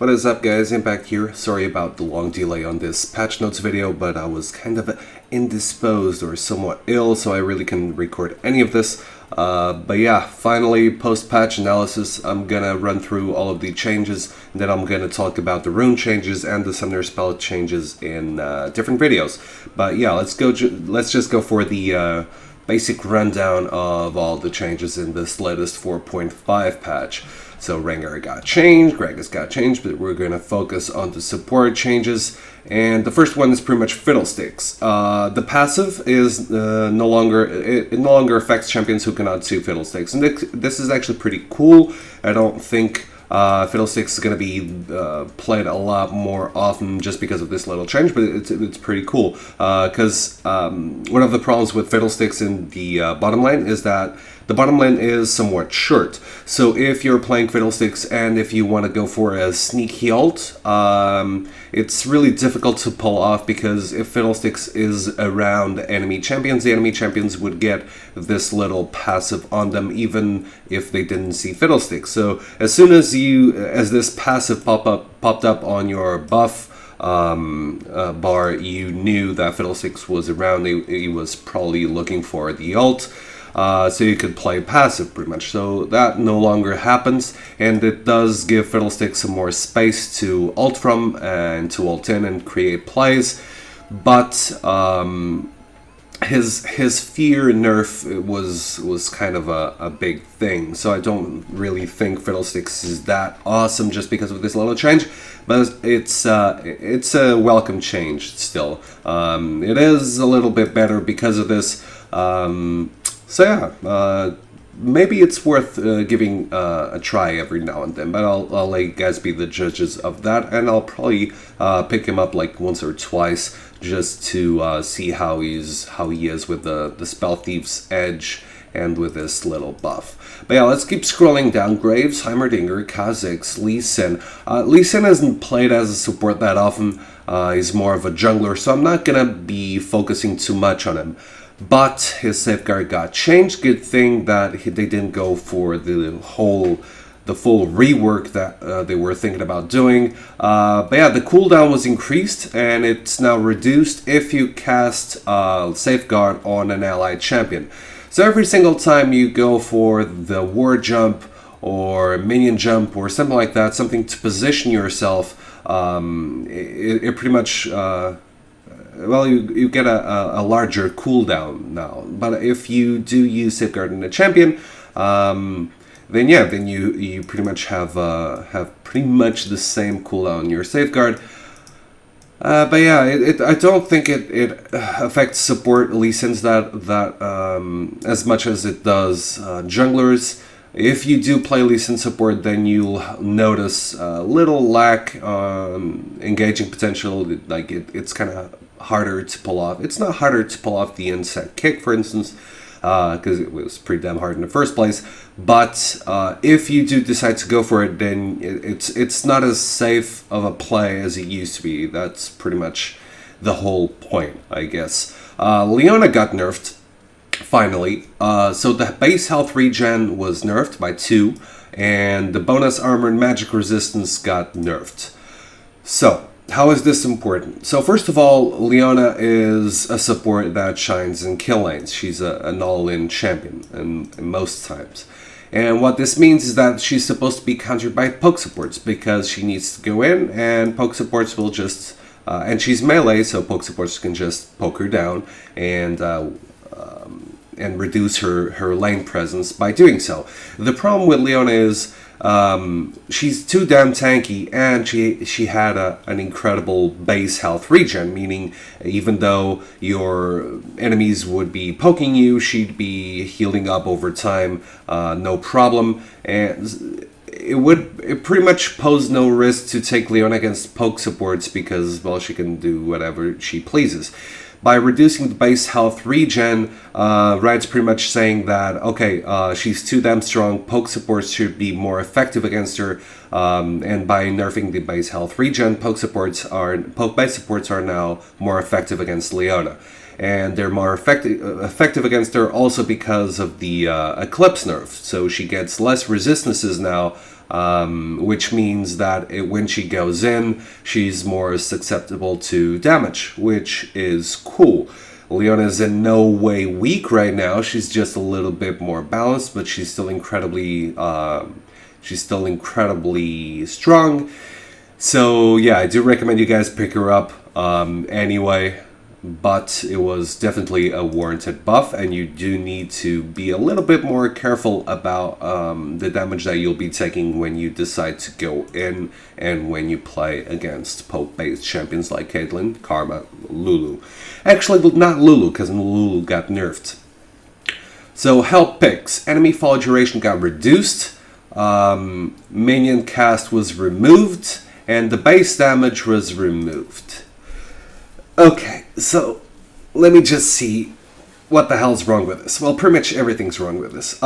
What is up, guys? Impact here. Sorry about the long delay on this patch notes video, but I was kind of indisposed or somewhat ill, so I really couldn't record any of this. But yeah, finally, post-patch analysis, I'm gonna run through all of the changes, and then I'm gonna talk about the rune changes and the summoner spell changes in different videos. But yeah, let's just go for the basic rundown of all the changes in this latest 4.5 patch. So Rengar got changed, Gragas got changed, but we're going to focus on the support changes. And the first one is pretty much Fiddlesticks. The passive is no longer affects champions who cannot see Fiddlesticks. And this is actually pretty cool. I don't think Fiddlesticks is going to be played a lot more often just because of this little change, but it's pretty cool. Because one of the problems with Fiddlesticks in the bottom lane is that the bottom lane is somewhat short. So if you're playing Fiddlesticks and if you want to go for a sneaky ult, it's really difficult to pull off, because if Fiddlesticks is around enemy champions, the enemy champions would get this little passive on them even if they didn't see Fiddlesticks. So as soon as this passive popped up on your buff bar, you knew that Fiddlesticks was around. He was probably looking for the ult. So you could play passive pretty much. So that no longer happens, and it does give Fiddlesticks some more space to ult from and to ult in and create plays. But his fear nerf was kind of a big thing. So I don't really think Fiddlesticks is that awesome just because of this little change. But it's a welcome change still. It is a little bit better because of this. So yeah, maybe it's worth giving a try every now and then, but I'll let you guys be the judges of that, and I'll probably pick him up like once or twice just to see how he is with the Spell Thief's Edge and with this little buff. But yeah, let's keep scrolling down. Graves, Heimerdinger, Kha'Zix, Lee Sin. Lee Sin isn't played as a support that often. He's more of a jungler, so I'm not gonna be focusing too much on him. But his safeguard got changed. Good thing that they didn't go for the full rework that they were thinking about doing. But yeah, the cooldown was increased, and it's now reduced if you cast safeguard on an allied champion. So every single time you go for the war jump or minion jump or something like that, something to position yourself, it pretty much well, you get a larger cooldown now. But if you do use Safeguard in a champion, then you pretty much have pretty much the same cooldown on your Safeguard. But yeah, I don't think it affects support Lee Sins that as much as it does junglers. If you do play Lee Sin support, then you'll notice a little lack on engaging potential. Like it's kind of harder to pull off. It's not harder to pull off the insect kick, for instance, because it was pretty damn hard in the first place. But if you do decide to go for it, then it's not as safe of a play as it used to be. That's pretty much the whole point, I guess. Leona got nerfed. Finally, so the base health regen was nerfed by 2, and the bonus armor and magic resistance got nerfed. So, how is this important? So first of all, Leona is a support that shines in kill lanes. She's an all-in champion, and most times. And what this means is that she's supposed to be countered by poke supports, because she needs to go in, and poke supports will just... and she's melee, so poke supports can just poke her down, and reduce her lane presence by doing so. The problem with Leona is she's too damn tanky, and she had an incredible base health regen, meaning even though your enemies would be poking you, she'd be healing up over time, no problem. And it pretty much posed no risk to take Leona against poke supports, because, well, she can do whatever she pleases. By reducing the base health regen, Riot's pretty much saying that, okay, she's too damn strong, poke supports should be more effective against her, and by nerfing the base health regen, poke base supports are now more effective against Leona. And they're more effective against her also because of the Eclipse nerf. So she gets less resistances now which means that when she goes in, she's more susceptible to damage, which is cool. Leona is in no way weak right now. She's just a little bit more balanced, but she's still incredibly strong. So yeah, I do recommend you guys pick her up anyway. But it was definitely a warranted buff, and you do need to be a little bit more careful about the damage that you'll be taking when you decide to go in and when you play against poke-based champions like Caitlyn, Karma, Lulu. Actually, not Lulu, because Lulu got nerfed. So, help picks. Enemy fall duration got reduced, minion cast was removed, and the base damage was removed. Okay, so let me just see what the hell's wrong with this. Well, pretty much everything's wrong with this.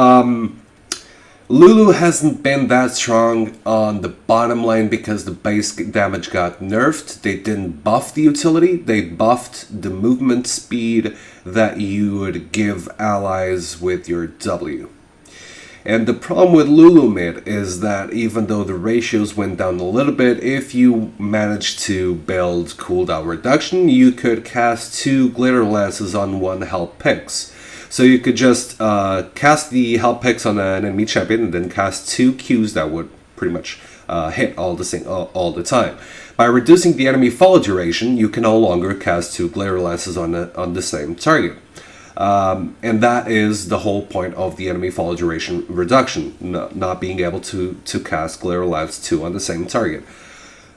Lulu hasn't been that strong on the bottom lane because the base damage got nerfed. They didn't buff the utility, they buffed the movement speed that you would give allies with your W. And the problem with Lulu mid is that even though the ratios went down a little bit, if you manage to build cooldown reduction, you could cast 2 glitter lances on 1 help picks. So you could just cast the help picks on an enemy champion and then cast 2 Qs that would pretty much hit all the time. By reducing the enemy follow duration, you can no longer cast 2 glitter lances on the same target. And that is the whole point of the enemy follow duration reduction, not being able to cast Glitter Lance 2 on the same target.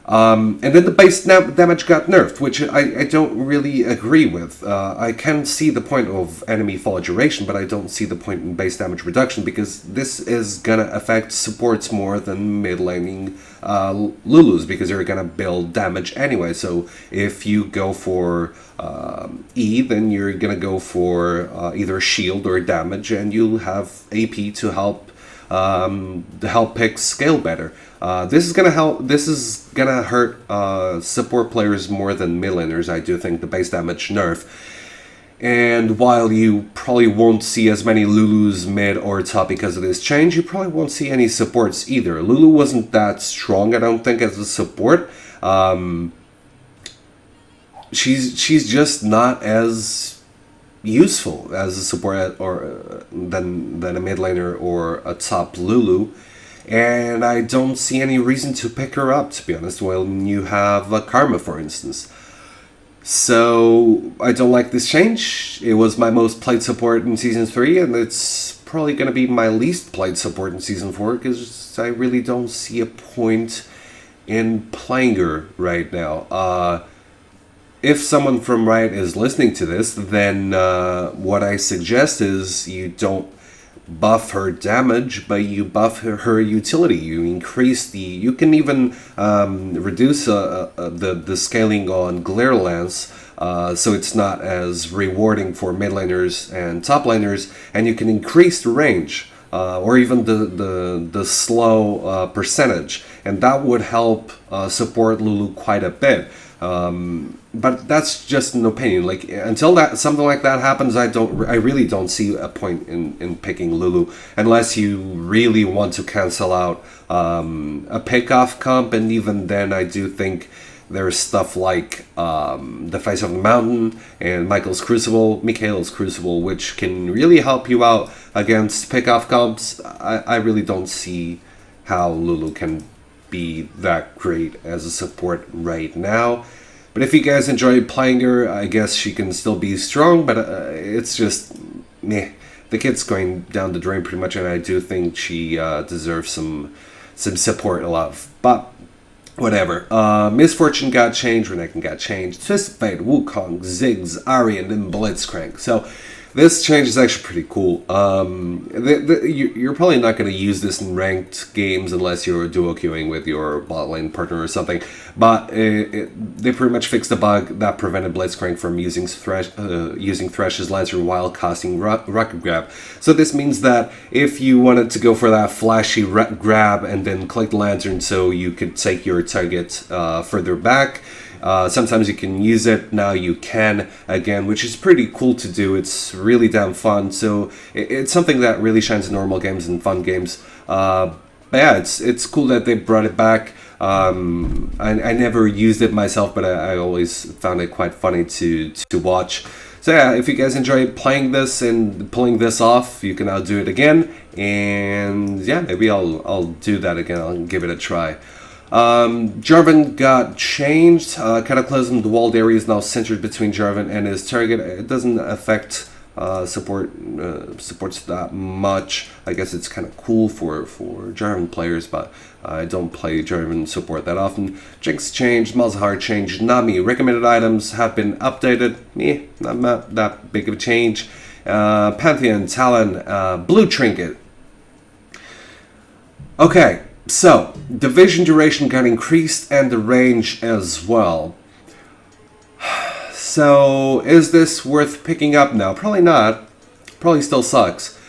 And then the base damage got nerfed, which I don't really agree with. I can see the point of enemy follow duration, but I don't see the point in base damage reduction, because this is gonna affect supports more than mid-laning Lulus, because they're gonna build damage anyway. So if you go for E, then you're gonna go for either shield or damage, and you'll have AP to help the help picks scale better. This is gonna hurt support players more than mid laners, I do think, the base damage nerf. And while you probably won't see as many Lulus mid or top because of this change, you probably won't see any supports either. Lulu wasn't that strong, I don't think, as a support. She's just not as useful as a support or than a mid laner or a top Lulu, and I don't see any reason to pick her up, to be honest, when you have Karma, for instance. So I don't like this change. It was my most played support in Season 3, and it's probably going to be my least played support in Season 4, because I really don't see a point in playing her right now. If someone from Riot is listening to this, then what I suggest is you don't buff her damage, but you buff her utility. You increase you can even reduce the scaling on Glare Lance, so it's not as rewarding for mid laners and top laners, and you can increase the range. Or even the slow percentage, and that would help support Lulu quite a bit. But that's just an opinion. Like, until something like that happens, I really don't see a point in picking Lulu, unless you really want to cancel out a pick-off comp, and even then I do think there's stuff like the Face of the Mountain and Michael's Crucible, which can really help you out against pick-off comps. I really don't see how Lulu can be that great as a support right now. But if you guys enjoy playing her, I guess she can still be strong, but it's just meh. The kid's going down the drain pretty much, and I do think she deserves some support, a love. But whatever. Misfortune got changed, Renekton got changed, Twisted Fate, Wukong, Ziggs, Arian, and Blitzcrank. So this change is actually pretty cool. You're probably not going to use this in ranked games unless you're duo queuing with your bot lane partner or something. But they pretty much fixed the bug that prevented Blitzcrank from using Thresh's Lancer while casting Rocket Grab. So this means that if you wanted to go for that flashy grab and then click the Lantern so you could take your target further back, sometimes you can use it, now you can again, which is pretty cool to do. It's really damn fun. So it's something that really shines in normal games and fun games. But yeah, it's cool that they brought it back. I never used it myself, but I always found it quite funny to watch. So yeah, if you guys enjoy playing this and pulling this off, you can now do it again. And yeah, maybe I'll do that again. I'll give it a try. Jarvan got changed. Cataclysm, the walled area is now centered between Jarvan and his target. It doesn't affect supports that much. I guess it's kind of cool for Jarvan players, but I don't play Jarvan support that often. Jinx changed, Malzahar changed, Nami. Recommended items have been updated. Not that big of a change. Pantheon Talon, blue trinket. Okay, so the vision duration got increased and the range as well. So, is this worth picking up now? Probably not. Probably still sucks.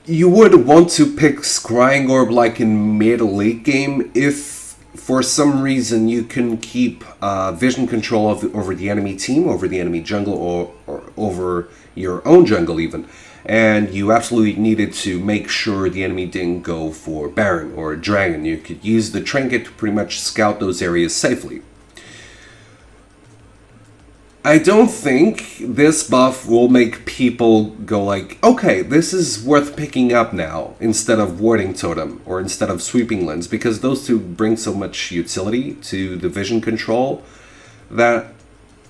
You would want to pick Scrying Orb like in mid-late game if for some reason you can keep vision control over the enemy team, over the enemy jungle, or over your own jungle even. And you absolutely needed to make sure the enemy didn't go for Baron or Dragon. You could use the trinket to pretty much scout those areas safely. I don't think this buff will make people go like, okay, this is worth picking up now, instead of Warding Totem or instead of Sweeping Lens, because those two bring so much utility to the vision control that,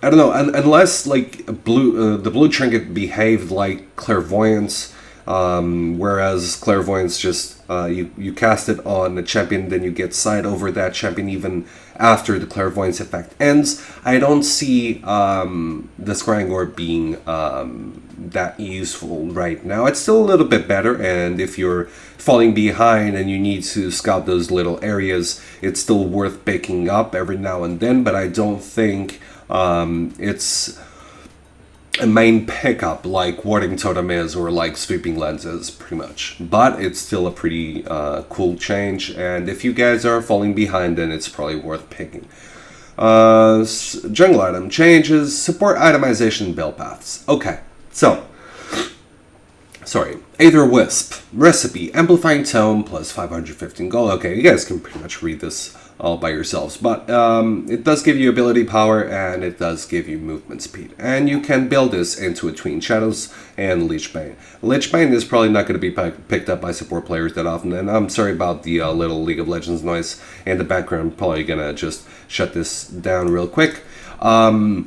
I don't know, unless like the blue trinket behaved like Clairvoyance, whereas Clairvoyance just, you cast it on a champion, then you get sight over that champion even after the Clairvoyance effect ends. I don't see the Scrying Orb being that useful right now. It's still a little bit better, and if you're falling behind and you need to scout those little areas, it's still worth picking up every now and then, but I don't think it's a main pickup like Warding Totem is or like Sweeping Lens is, pretty much. But it's still a pretty cool change, and if you guys are falling behind, then it's probably worth picking. Jungle item changes, support itemization build paths. Okay, so, sorry, Aether Wisp, recipe, amplifying tome plus 515 gold. Okay, you guys can pretty much read this all by yourselves, but it does give you ability power and it does give you movement speed, and you can build this into a Twin Shadows and Lichbane. Lichbane is probably not going to be picked up by support players that often, and I'm sorry about the little League of Legends noise in the background. Probably gonna just shut this down real quick. But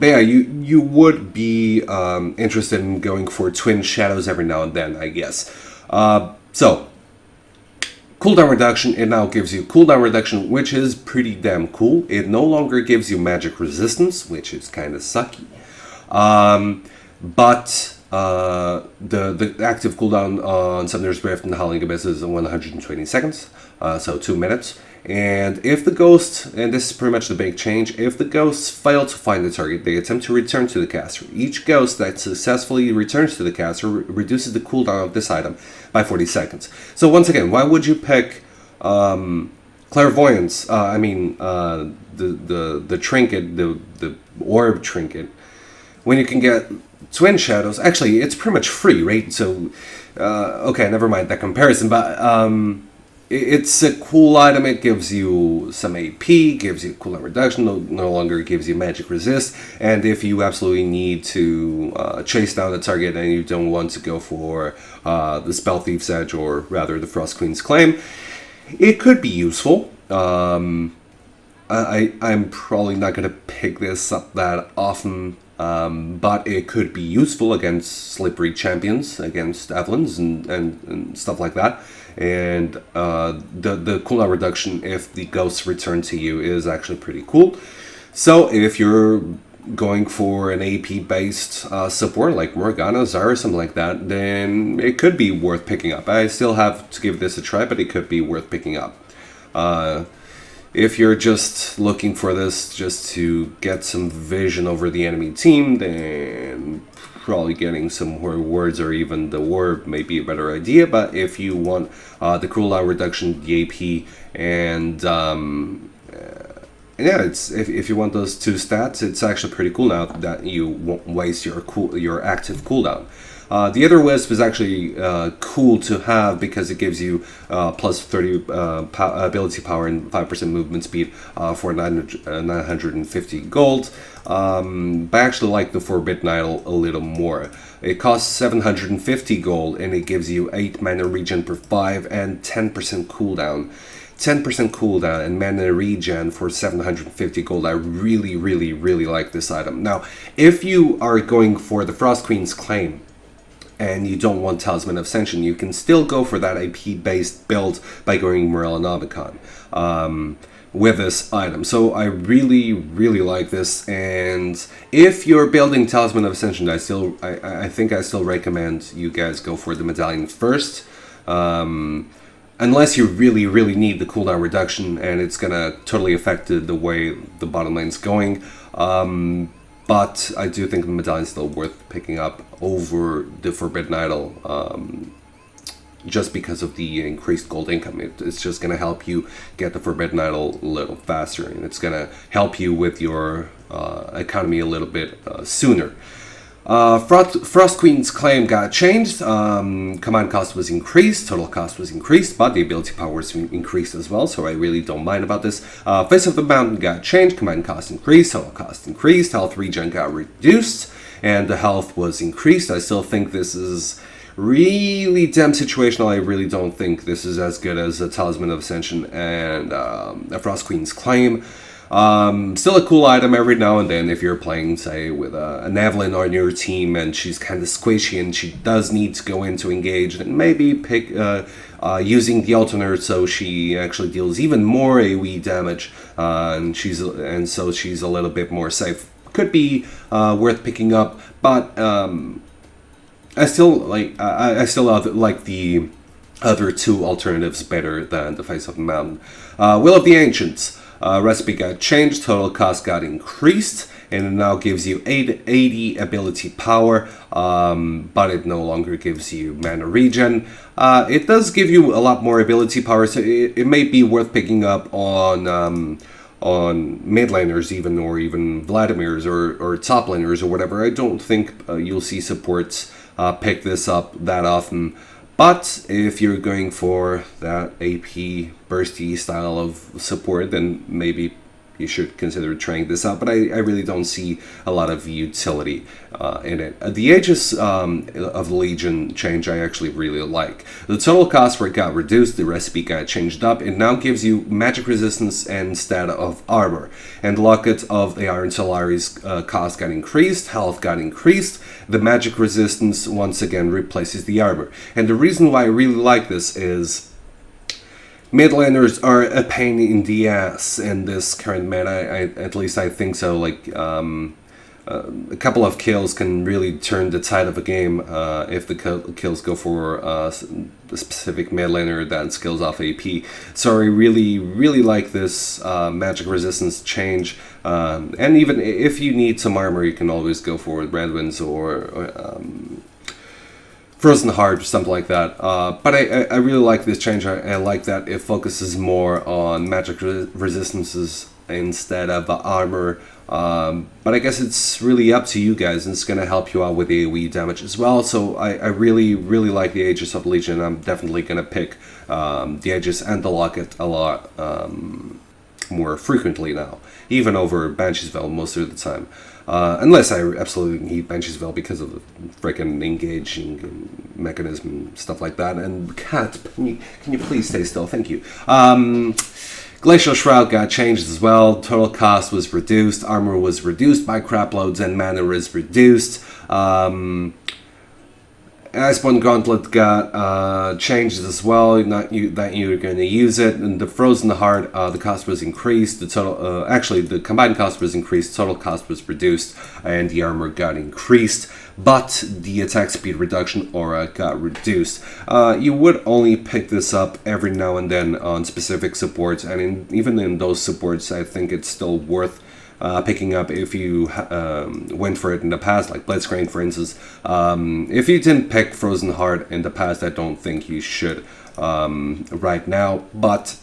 yeah, you would be interested in going for Twin Shadows every now and then, I guess. So cooldown reduction, it now gives you cooldown reduction, which is pretty damn cool. It no longer gives you magic resistance, which is kind of sucky. But the active cooldown on Summoner's Rift and Howling Abyss is 120 seconds, so 2 minutes. And if the ghost, and this is pretty much the big change, if the ghosts fail to find the target, they attempt to return to the caster. Each ghost that successfully returns to the caster reduces the cooldown of this item by 40 seconds. So once again, why would you pick Clairvoyance, the trinket, the orb trinket, when you can get Twin Shadows? Actually, it's pretty much free, right? So, okay, never mind that comparison, but it's a cool item. It gives you some AP, gives you cooldown reduction, no longer gives you magic resist, and if you absolutely need to chase down the target and you don't want to go for the Spell Thief's Edge, or rather the Frost Queen's Claim, it could be useful. I'm probably not going to pick this up that often, but it could be useful against slippery champions, against Evelynns and stuff like that. And the cooldown reduction if the ghosts return to you is actually pretty cool. So if you're going for an AP based support like Morgana, Zarya, something like that, then it could be worth picking up. I still have to give this a try, but it could be worth picking up. If you're just looking for this just to get some vision over the enemy team, then probably getting some rewards or even the orb may be a better idea. But if you want the cooldown reduction, the AP, and yeah, it's if you want those two stats, it's actually pretty cool now that you won't waste your active cooldown. The other wisp is actually cool to have because it gives you plus 30 ability power and 5% movement speed for 950 gold. But I actually like the Forbidden Idol a little more. It costs 750 gold and it gives you 8 mana regen per 5 and 10% cooldown. 10% cooldown and mana regen for 750 gold. I really, really, really like this item. Now, if you are going for the Frost Queen's Claim and you don't want Talisman of Ascension, you can still go for that AP-based build by going Morellonomicon with this item. So I really, really like this. And if you're building Talisman of Ascension, I think I still recommend you guys go for the medallion first. Unless you really, really need the cooldown reduction and it's gonna totally affect the way the bottom lane's going. But I do think the medallion is still worth picking up over the Forbidden Idol, just because of the increased gold income. It's just gonna help you get the Forbidden Idol a little faster, and it's gonna help you with your economy a little bit sooner. Frost Queen's Claim got changed. Command cost was increased, total cost was increased, but the ability power was increased as well, so I really don't mind about this. Face of the Mountain got changed, command cost increased, total cost increased, health regen got reduced, and the health was increased. I still think this is really damn situational. I really don't think this is as good as a Talisman of Ascension and a Frost Queen's Claim. Still a cool item every now and then if you're playing, say, with an Evelyn on your team and she's kind of squishy and she does need to go in to engage, and maybe pick using the alternate so she actually deals even more AoE damage, and so she's a little bit more safe. Could be worth picking up, but I still like the other two alternatives better than the Face of the Mountain. Will of the Ancients. Recipe got changed, total cost got increased, and it now gives you 80 ability power, but it no longer gives you mana regen. It does give you a lot more ability power, so it may be worth picking up on mid laners even, or even Vladimir's or top laners or whatever. I don't think you'll see supports pick this up that often. But if you're going for that AP bursty style of support, then maybe you should consider trying this out. But I really don't see a lot of utility in it. The Aegis of the Legion change I actually really like. The total cost for it got reduced, the recipe got changed up. It now gives you magic resistance instead of armor. And the Locket of the Iron Solari's cost got increased, health got increased. The magic resistance once again replaces the armor. And the reason why I really like this is mid laners are a pain in the ass in this current meta. At least I think so. Like a couple of kills can really turn the tide of a game if the kills go for a specific mid laner that skills off AP. So I really, really like this magic resistance change. And even if you need some armor, you can always go for Red Winds or Frozen Heart or something like that. But I really like this change. I like that it focuses more on magic resistances instead of armor. But I guess it's really up to you guys, and it's going to help you out with AoE damage as well. So I really, really like the Aegis of Legion. I'm definitely going to pick the Aegis and the Locket a lot more frequently now, even over Banshee's Veil most of the time. Unless I absolutely need Banshee's Veil because of the freaking engaging mechanism and stuff like that. And Cat, can you please stay still? Thank you. Glacial Shroud got changed as well. Total cost was reduced. Armor was reduced by Craploads, and mana is reduced. Iceborne Gauntlet got changed as well. That you're going to use it. And the Frozen Heart, the cost was increased. The total, actually, the combined cost was increased. Total cost was reduced, and the armor got increased. But the attack speed reduction aura got reduced. You would only pick this up every now and then on specific supports, and even in those supports, I think it's still worth picking up if you went for it in the past, like Blitzcrank, for instance. If you didn't pick Frozen Heart in the past, I don't think you should right now. But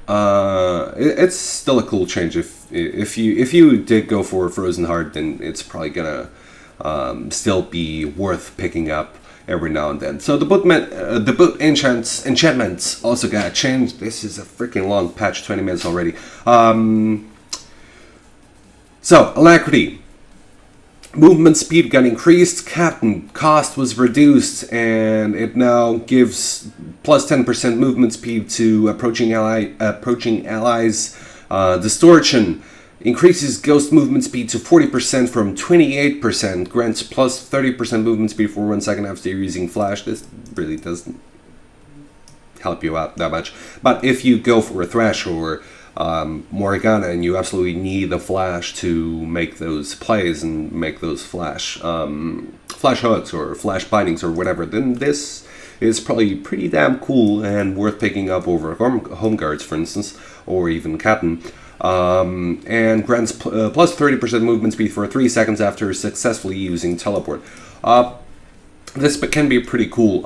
it's still a cool change. If you did go for Frozen Heart, then it's probably gonna still be worth picking up every now and then. So the boot enchantments also got changed. This is a freaking long patch, 20 minutes already. So alacrity, movement speed got increased, captain cost was reduced, and it now gives plus 10% movement speed to approaching allies. Distortion increases ghost movement speed to 40% from 28%, grants plus 30% movement speed for 1 second after you're using flash. This really doesn't help you out that much. But if you go for a Thrash or Morgana and you absolutely need the flash to make those plays and make those flash hooks or flash bindings or whatever, then this is probably pretty damn cool and worth picking up over home guards, for instance, or even captain. And grants plus 30% movement speed for 3 seconds after successfully using teleport. This can be pretty cool.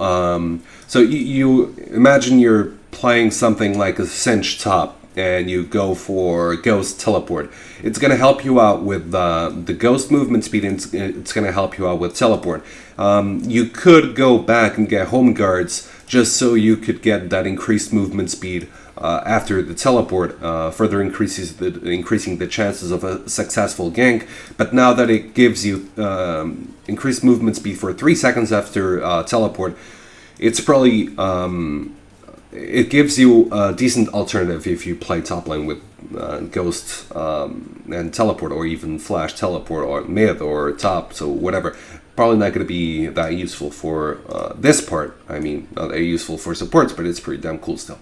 So you imagine you're playing something like a cinch top and you go for ghost teleport. It's going to help you out with the ghost movement speed, and it's going to help you out with teleport. You could go back and get home guards just so you could get that increased movement speed after the teleport, further increasing the chances of a successful gank. But now that it gives you increased movement speed for 3 seconds after teleport, it's probably it gives you a decent alternative if you play top lane with ghost and teleport, or even flash teleport, or mid or top, so whatever. Probably not going to be that useful for this part. I mean, not that useful for supports, but it's pretty damn cool still.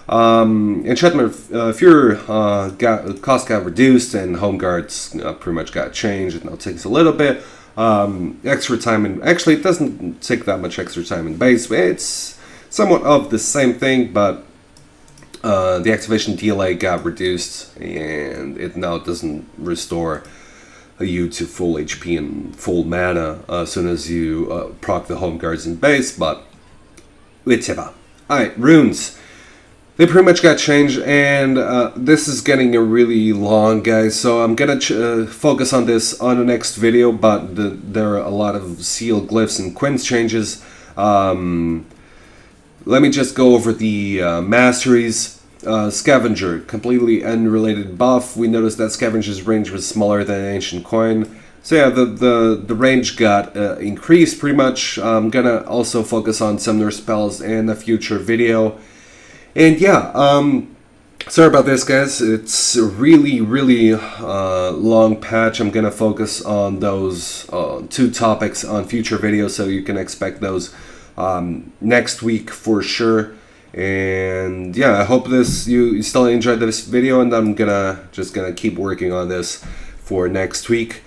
Enchantment Fury cost got reduced, and home guards pretty much got changed. It now takes a little bit extra time, and actually it doesn't take that much extra time in base. It's somewhat of the same thing, but the activation delay got reduced, and it now doesn't restore you to full HP and full mana as soon as you proc the home guards in base, but whatever. Alright, runes. They pretty much got changed, and this is getting a really long, guys, so I'm gonna focus on this on the next video, but there are a lot of seal glyphs and quints changes. Let me just go over the masteries. Scavenger, completely unrelated buff. We noticed that Scavenger's range was smaller than Ancient Coin. So yeah, the range got increased pretty much. I'm gonna also focus on Summoner spells in a future video. And yeah, sorry about this, guys. It's a really long patch. I'm gonna focus on those 2 topics on future videos, so you can expect those next week for sure. And yeah, I hope you still enjoyed this video, and I'm just gonna keep working on this for next week.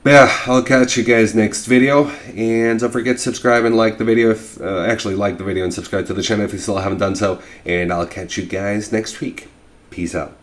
But yeah, I'll catch you guys next video, and don't forget to subscribe and like the video. If actually like the video and subscribe to the channel if you still haven't done so, and I'll catch you guys next week. Peace out.